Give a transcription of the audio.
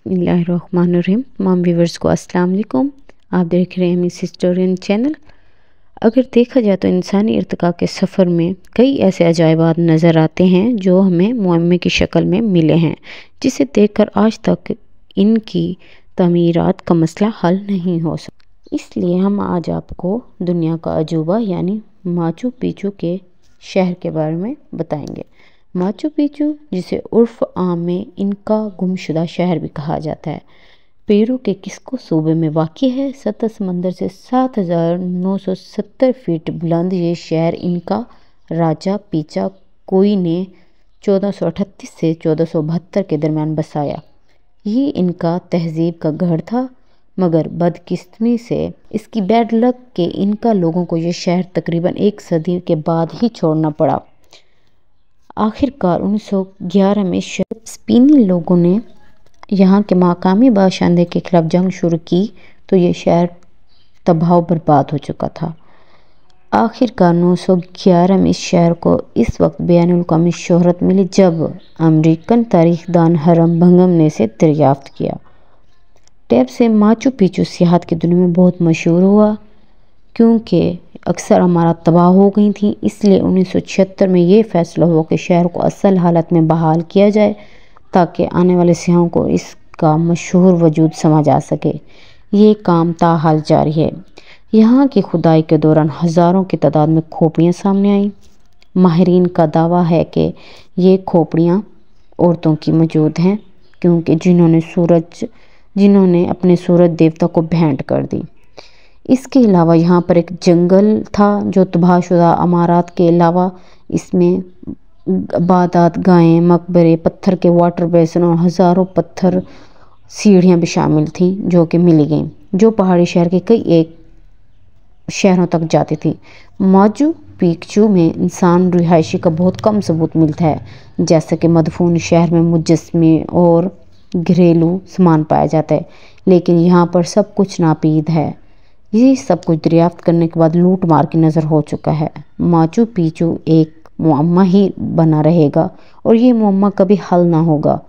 बिस्मिल्लाहिर्रहमानिर्रहीम। तमाम व्यूवर्स को अस्सलाम वालेकुम। आप देख रहे हैं मिस हिस्टोरियन चैनल। अगर देखा जाए तो इंसानी इर्तिका के सफ़र में कई ऐसे अजायबात नज़र आते हैं जो हमें मुअम्मे की शक्ल में मिले हैं, जिसे देखकर आज तक इनकी तमीरात का मसला हल नहीं हो सका। इसलिए हम आज आपको दुनिया का अजूबा यानी माचू पिचू के शहर के बारे में बताएंगे। माचू पिचू, जिसे उर्फ आम में इनका गुमशुदा शहर भी कहा जाता है, पेरू के किस्को सूबे में वाक़ई है। सतह समंदर से 7,970 फीट बुलंद ये शहर इनका राजा पीचा कोई ने 1438 से 1472 के दरमियान बसाया। ये इनका तहजीब का गढ़ था, मगर बदकिस्मती से इसकी बैड लक के इनका लोगों को ये शहर तकरीबन एक सदी के बाद ही छोड़ना पड़ा। आखिरकार 1911 में स्पेनी लोगों ने यहाँ के मकामी बाशिंदे के खिलाफ जंग शुरू की, तो ये शहर तबाह बर्बाद हो चुका था। आखिरकार 1911 में इस शहर को इस वक्त बैनुल-अक़वामी शोहरत मिली जब अमेरिकन तारीखदान हरम बंगम ने इसे दरियाफ्त किया। तब से माचू पिचू सियाहत की दुनिया में बहुत मशहूर हुआ, क्योंकि अक्सर इमारत तबाह हो गई थी। इसलिए 1976 में ये फैसला हुआ कि शहर को असल हालत में बहाल किया जाए, ताकि आने वाले सियाहों को इसका मशहूर वजूद समझ आ सके। ये काम ताहाल जारी है। यहाँ की खुदाई के दौरान हज़ारों की तादाद में खोपड़ियाँ सामने आईं। माहिरीन का दावा है कि ये खोपड़ियाँ औरतों की मौजूद हैं, क्योंकि जिन्होंने अपने सूरज देवता को भेंट कर दी। इसके अलावा यहाँ पर एक जंगल था जो तबाहशुदा इमारत के अलावा इसमें आबादात, गायें, मकबरे, पत्थर के वाटर बेसिन और हज़ारों पत्थर सीढ़ियाँ भी शामिल थीं जो कि मिली गईं, जो पहाड़ी शहर के कई एक शहरों तक जाती थी। माचू पिचू में इंसान रिहायशी का बहुत कम सबूत मिलता है, जैसे कि मदफून शहर में मुजस्मे और घरेलू सामान पाया जाता है, लेकिन यहाँ पर सब कुछ नापीद है। ये सब कुछ दरियाफ्त करने के बाद लूट मार की नज़र हो चुका है। माचू पिचू एक मुअम्मा ही बना रहेगा और ये मुअम्मा कभी हल ना होगा।